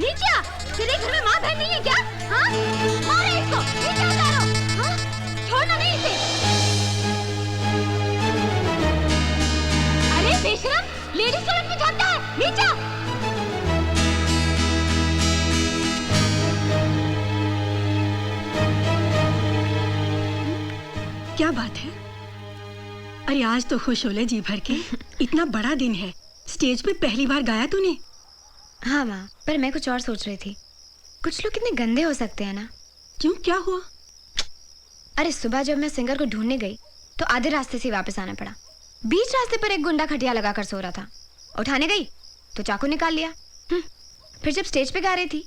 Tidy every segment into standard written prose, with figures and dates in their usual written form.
नीचे आ। तेरे घर में माँ बहन नहीं है क्या? हाँ? मारो इसको, नीचे उतारो। हाँ? छोड़ना नहीं इसे। अरे बेशरम, लेडीज टॉयलेट में जाता है, नीचे आ। क्या बात है? अरे आज तो खुश हो ले जी भर के। इतना बड़ा दिन है, स्टेज पे पहली बार गाया तूने। हाँ माँ, पर मैं कुछ और सोच रही थी। कुछ लोग कितने गंदे हो सकते हैं ना। क्यों, क्या हुआ? अरे सुबह जब मैं सिंगर को ढूंढने गई तो आधे रास्ते से वापस आना पड़ा। बीच रास्ते पर एक गुंडा खटिया लगाकर सो रहा था। उठाने गई तो चाकू निकाल लिया। फिर जब स्टेज पे गा रही थी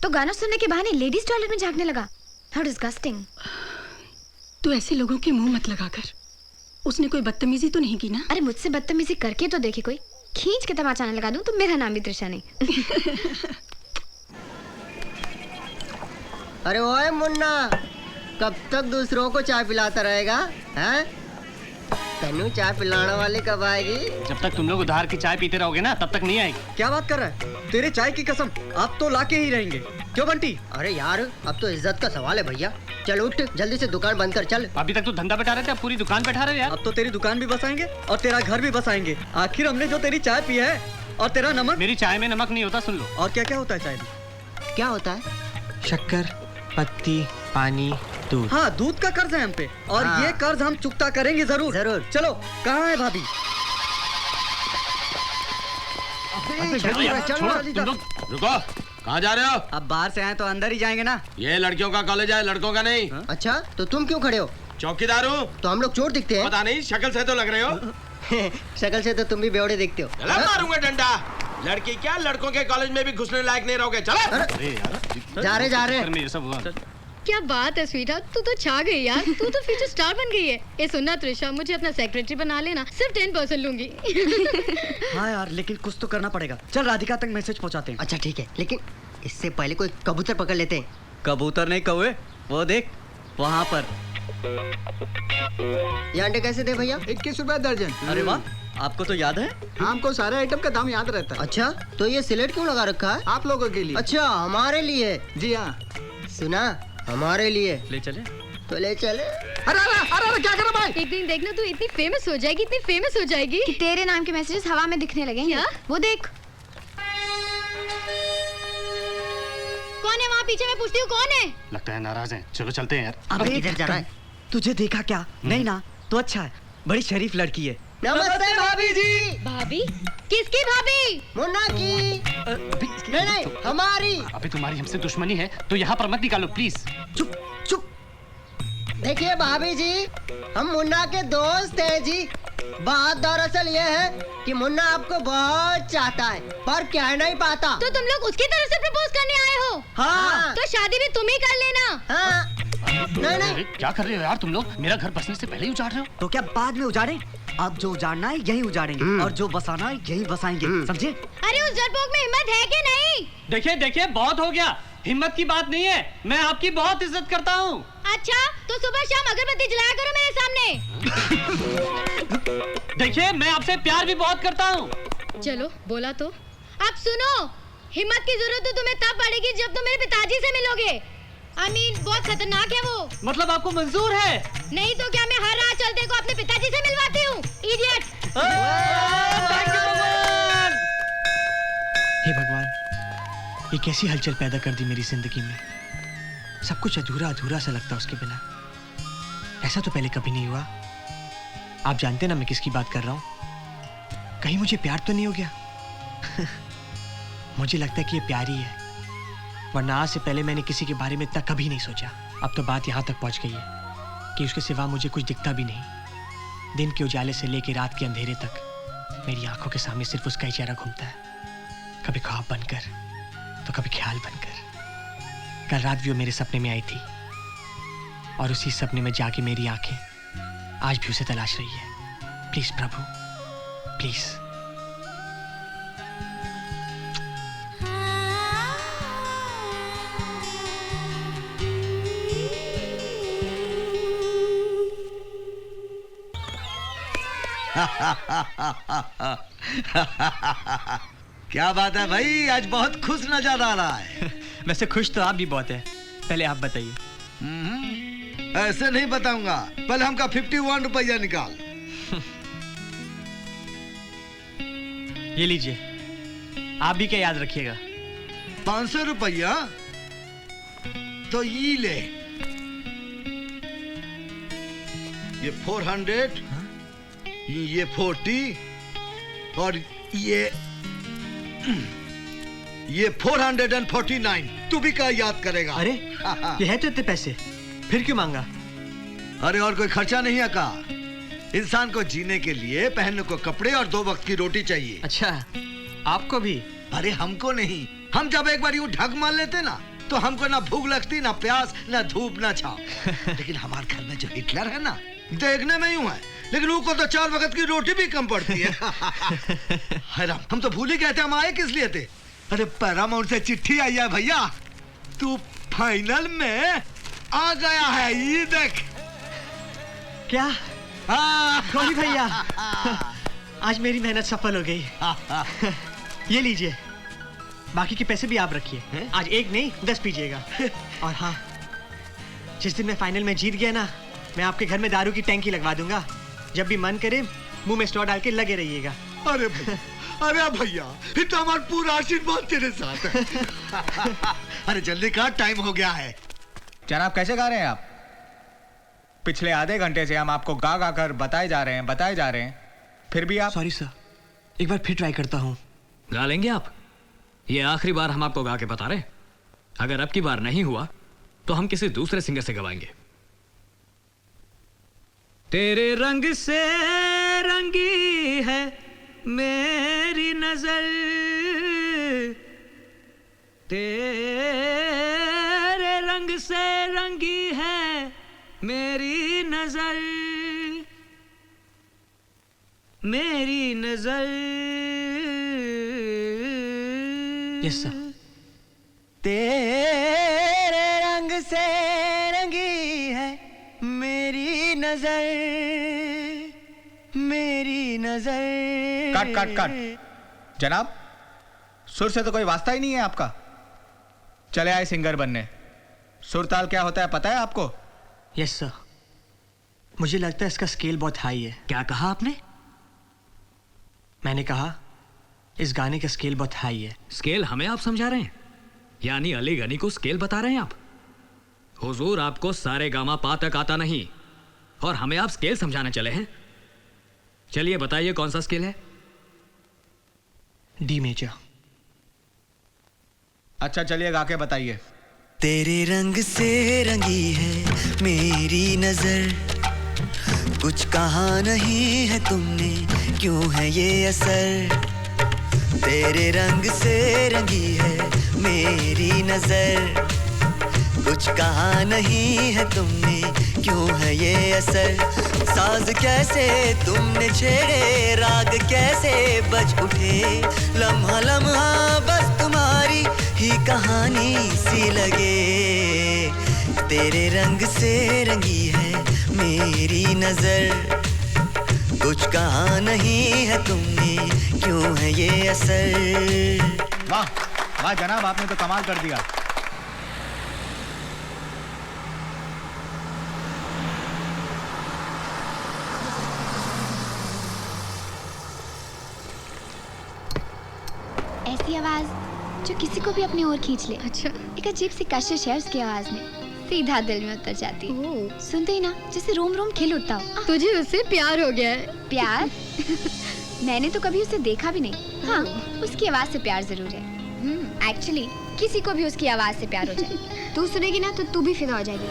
तो गाना सुनने के बहाने लेडीज टॉयलेट में झांकने लगा। How disgusting. तू ऐसे लोगों के मुंह मत लगा कर। उसने कोई बदतमीजी तो नहीं की ना? अरे मुझसे बदतमीजी करके तो देखे कोई। खींच के तमाचा न लगा दूं तो मेरा नाम भी त्रिशा नहीं। अरे ओए मुन्ना, कब तक दूसरों को चाय पिलाता रहेगा? हैं? तन्नू चाय पिलाने वाली कब आएगी? जब तक तुम लोग उधार की चाय पीते रहोगे ना, तब तक नहीं आएगी। क्या बात कर रहा है? तेरे चाय की कसम, आप तो लाके ही रहेंगे। क्यों बंटी? अरे यार, अब तो इज्जत का सवाल है भैया। चल उठ, जल्दी से दुकान बंद कर चल। अभी तक तो धंधा बैठा रहे थे, अब पूरी दुकान बैठा रहे हो यार। अब तो तेरी दुकान भी बसाएंगे और तेरा घर भी बसाएंगे। आखिर हमने जो तेरी चाय पी है और तेरा नमक। मेरी चाय में नमक नहीं होता, सुन लो। और क्या क्या होता है चाय में? क्या होता है? शक्कर, पत्ती, पानी, दूध। हाँ, दूध का कर्ज है हम पे और हाँ। ये कर्ज हम चुकता करेंगे जरूर। जरूर। चलो, कहाँ है भाभी? तुम लोग रुको, कहाँ जा रहे हो? अब बाहर से आए तो अंदर ही जाएंगे ना। ये लड़कियों का कॉलेज है, लड़कों का नहीं। अच्छा, तो तुम क्यों खड़े हो? चौकीदार हूँ। तो हम लोग चोर दिखते हैं? पता नहीं, शक्ल से तो लग रहे हो। शक्ल से तो तुम भी बेवड़े दिखते हो। चला मारूंगा डंडा। लड़की क्या, लड़कों के कॉलेज में भी घुसने लायक नहीं रहोगे। चलो। अरे यार, जा रहे। ये सब हुआ। क्या बात है स्वीटहार्ट, तू तो छा गई यार। तू तो फ्यूचर स्टार बन गई है। ये सुनना त्रिशा, मुझे अपना सेक्रेटरी बना लेना, सिर्फ 10% लूंगी। हाँ यार, लेकिन कुछ तो करना पड़ेगा। चल राधिका तक मैसेज पहुंचाते हैं। अच्छा ठीक है, लेकिन इससे पहले कोई कबूतर पकड़ लेते हैं। कबूतर नहीं कौवे, वो देख वहाँ पर। ये अंडे कैसे दे भैया? 21 रुपए दर्जन। अरे वाह, आपको तो याद है। हमको सारे आइटम का दाम याद रहता है। अच्छा, तो ये सिलेट क्यों लगा रखा है? आप लोगों के लिए। अच्छा, हमारे लिए? जी हाँ। सुना, हमारे लिए। ले चले तो ले चले। अरे क्या कर रहा भाई? एक दिन देखना तू इतनी फेमस हो जाएगी, इतनी फेमस हो जाएगी कि तेरे नाम के मैसेजेस हवा में दिखने लगेंगे। क्या? वो देख। कौन है वहाँ पीछे? मैं पूछती हूँ कौन है? लगता है नाराज हैं। चलो चलते हैं यार। अबे किधर जा रहा है? तुझे देखा क्या? नहीं ना, तो अच्छा है। बड़ी शरीफ लड़की है। नमस्ते भाभी जी। भाभी? किसकी भाभी? मुन्ना की। नहीं, हमारी। अभी तुम्हारी हमसे दुश्मनी है तो यहाँ पर मत निकालो प्लीज। चुप चुप। देखिए भाभी जी, हम मुन्ना के दोस्त हैं जी। बात दरअसल ये है कि मुन्ना आपको बहुत चाहता है, पर कह नहीं पाता। तो तुम लोग उसकी तरफ से प्रपोज करने आए हो? हाँ। तो शादी भी तुम ही कर लेना। हाँ। नहीं। अरे, क्या कर रहे हो यार तुम लोग? मेरा घर बसने से पहले ही उजाड़ रहे हो। तो क्या बाद में उजाड़े? अब जो उजाड़ना है यही उजाड़ेंगे और जो बसाना है यही बसाएंगे, समझे? अरे उस डरपोक में हिम्मत है कि नहीं? देखिए बहुत हो गया। हिम्मत की बात नहीं है, मैं आपकी बहुत इज्जत करता हूँ। अच्छा, तो सुबह शाम अगरबत्ती जलाया करो मेरे सामने। देखिए, मैं आपसे प्यार भी बहुत करता हूँ। चलो बोला तो। अब सुनो, हिम्मत की जरूरत तो तुम्हें तब पड़ेगी जब तुम मेरे पिताजी से मिलोगे। बहुत खतरनाक है वो। मतलब आपको मंजूर है? नहीं तो क्या मैं हर रात चलते को अपने पिताजी से मिलवाती हूँ, इडियट। हे भगवान, ये कैसी हलचल पैदा कर दी मेरी जिंदगी में। सब कुछ अधूरा अधूरा सा लगता उसके बिना। ऐसा तो पहले कभी नहीं हुआ। आप जानते ना मैं किसकी बात कर रहा हूं। कहीं मुझे प्यार तो नहीं हो गया? मुझे लगता है कि ये प्यार ही है, वरना आज से पहले मैंने किसी के बारे में इतना कभी नहीं सोचा। अब तो बात यहाँ तक पहुँच गई है कि उसके सिवा मुझे कुछ दिखता भी नहीं। दिन के उजाले से लेकर रात के अंधेरे तक मेरी आंखों के सामने सिर्फ उसका ही चेहरा घूमता है, कभी ख्वाब बनकर तो कभी ख्याल बनकर। कल रात भी वो मेरे सपने में आई थी और उसी सपने में जाके मेरी आंखें आज भी उसे तलाश रही है। Please Prabhu, please. क्या बात है भाई, आज बहुत खुश नजर आ रहा है। वैसे खुश तो आप भी बहुत है। पहले आप बताइए। ऐसे नहीं बताऊंगा, पहले हमका 51 रुपया निकाल। ये लीजिए, आप भी क्या याद रखिएगा। 500 रुपया तो ये ले। ये 400, ये 40 और ये 449। तू भी क्या याद करेगा? अरे ये है तो इतने पैसे, फिर क्यों मांगा? अरे और कोई खर्चा नहीं है का? इंसान को जीने के लिए पहनने को कपड़े और 2 वक्त की रोटी चाहिए। अच्छा, आपको भी? अरे हमको नहीं, हम जब एक बार यूं ढक मान लेते ना तो हमको ना भूख लगती, ना प्यास, ना धूप, ना छाव। लेकिन हमारे घर में जो हिटलर है ना, देखने में यूं है, लेकिन उसको तो 4 वक्त की रोटी भी कम पड़ती है। हैरान, हम तो भूल ही गए थे हम आए किस लिए थे। अरे पैरामाउंट से चिट्ठी आई है भैया, तू फाइनल में आ गया है, ये देख। क्या? गौरी भैया, आज मेरी मेहनत सफल हो गई। ये लीजिए, बाकी के पैसे भी आप रखिए। आज 1 नहीं 10 पीजिएगा। और हाँ, जिस दिन मैं फाइनल में जीत गया ना, मैं आपके घर में दारू की टैंकी लगवा दूंगा। जब भी मन करे मुंह में स्ट्रॉ डाल के लगे रहिएगा। अरे भैया, ये तो हमारा पूरा आशीर्वाद तेरे साथ है। अरे जल्दी का टाइम हो गया है। जनाब कैसे गा रहे हैं आप? पिछले आधे घंटे से हम आपको गा गा कर बताए जा रहे हैं, फिर भी आप। सॉरी सर, एक बार फिर ट्राई करता हूँ। गा लेंगे आप? ये आखिरी बार हम आपको गा के बता रहे। अगर अब की बार नहीं हुआ तो हम किसी दूसरे सिंगर से गवाएंगे। तेरे रंग से रंगी है मेरी नजर, तेरे रंग से रंगी है मेरी नजर, मेरी नजर। Yes sir. तेरे रंग से रंगी है मेरी नजर, मेरी नजर। कट। जनाब, सुर से तो कोई वास्ता ही नहीं है आपका। चले आए सिंगर बनने। सुरताल क्या होता है पता है आपको? यस सर, मुझे लगता है इसका स्केल बहुत हाई है। क्या कहा आपने? मैंने कहा इस गाने का स्केल बहुत हाई है। स्केल हमें आप समझा रहे हैं? यानी अली गनी को स्केल बता रहे हैं आप? हुजूर, आपको सारे गामा पा तक आता नहीं और हमें आप स्केल समझाने चले हैं? चलिए बताइए कौन सा स्केल है? D major. अच्छा चलिए गा के बताइए। तेरे रंग से रंगी है मेरी नजर, कुछ कहा नहीं है तुमने, क्यों है ये असर। तेरे रंग से रंगी है मेरी नजर, कुछ कहा नहीं है तुमने, क्यों है ये असर। साज कैसे तुमने छेड़े, राग कैसे बज उठे, लम्हा लम्हा बस तुम्हारी ही कहानी सी लगे। तेरे रंग से रंगी है मेरी नजर, कुछ कहा नहीं है तुमने, क्यों है ये असर। वाह वाह जनाब, आपने तो कमाल कर दिया। ऐसी आवाज जो किसी को भी अपनी ओर खींच ले। अच्छा, एक अजीब सी कशिश है उसकी आवाज में, सीधा दिल में उतर जाती है। सुनते ही ना जैसे रोम रोम खिल उठता हो। तुझे उससे प्यार हो गया है? प्यार? मैंने तो कभी उसे देखा भी नहीं। हाँ, उसकी आवाज से प्यार जरूर है। एक्चुअली किसी को भी उसकी आवाज से प्यार हो जाए, तू सुनेगी ना तो तू भी फिदा हो जाएगी।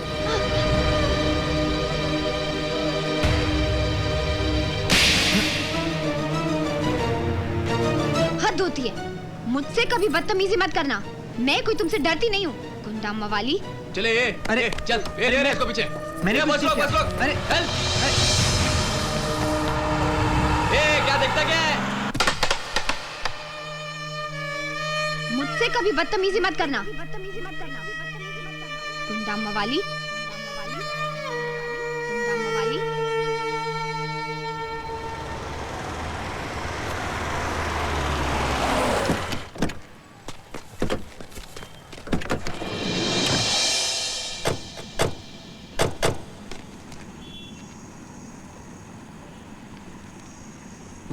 हद होती है, मुझसे कभी बदतमीजी मत करना। मैं कोई तुमसे डरती नहीं हूँ, गुंडा मवाली। चले ये, अरे चल, ये इसको पीछे। मैंने बस रोक। अरे क्या देखता क्या है? मुझसे कभी बदतमीजी मत करना, गुंडा मवाली।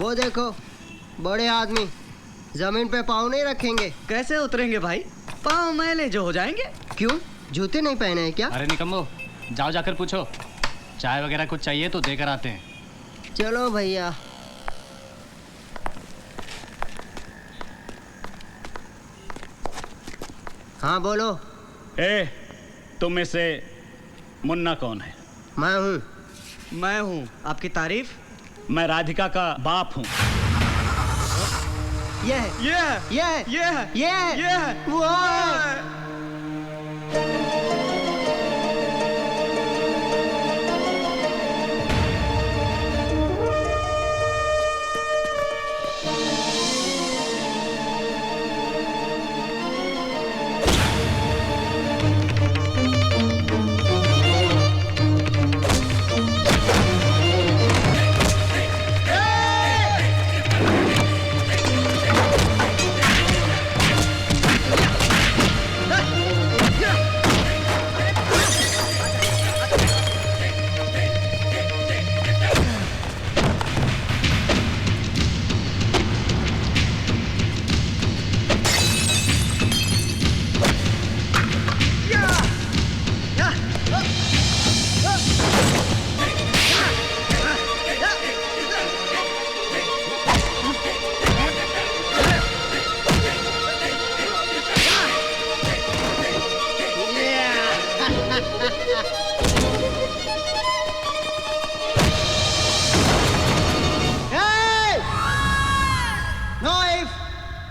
वो देखो बड़े आदमी जमीन पे पाँव नहीं रखेंगे। कैसे उतरेंगे भाई? पाँव मैले जो हो जाएंगे। क्यों, जूते नहीं पहने हैं क्या? अरे निकम्मो, जाओ जाकर पूछो, चाय वगैरह कुछ चाहिए तो देकर आते हैं। चलो भैया। हाँ बोलो। तुम में से मुन्ना कौन है? मैं हूँ। मैं हूँ। आपकी तारीफ? मैं राधिका का बाप हूँ। ये वो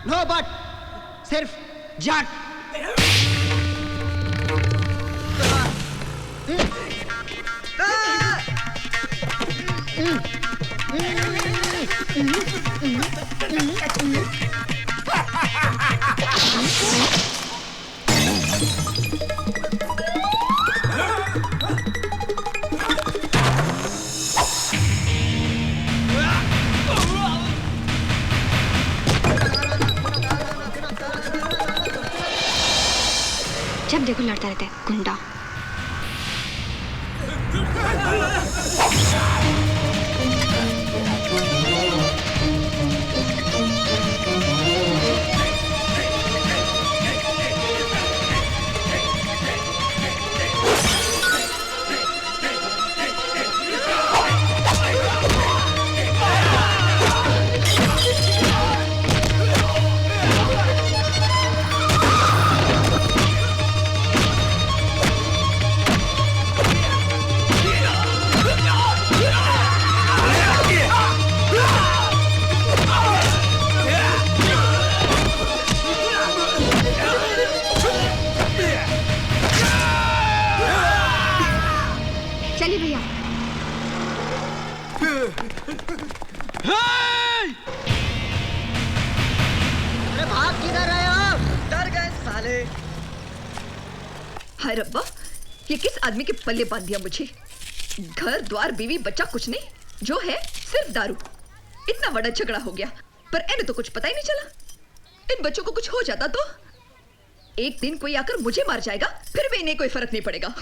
नो बट, सिर्फ जट। जब देखो लड़ता रहता है गुंडा। चलिए भैया। अरे भाग किधर रहे हो? डर गए साले। हाय रब्बा, ये किस आदमी के पल्ले बांध दिया मुझे। घर द्वार बीवी बच्चा कुछ नहीं, जो है सिर्फ दारू। इतना बड़ा झगड़ा हो गया पर इन्हें तो कुछ पता ही नहीं चला। इन बच्चों को कुछ हो जाता तो एक दिन कोई आकर मुझे मार जाएगा, फिर भी इन्हें कोई फर्क नहीं पड़ेगा।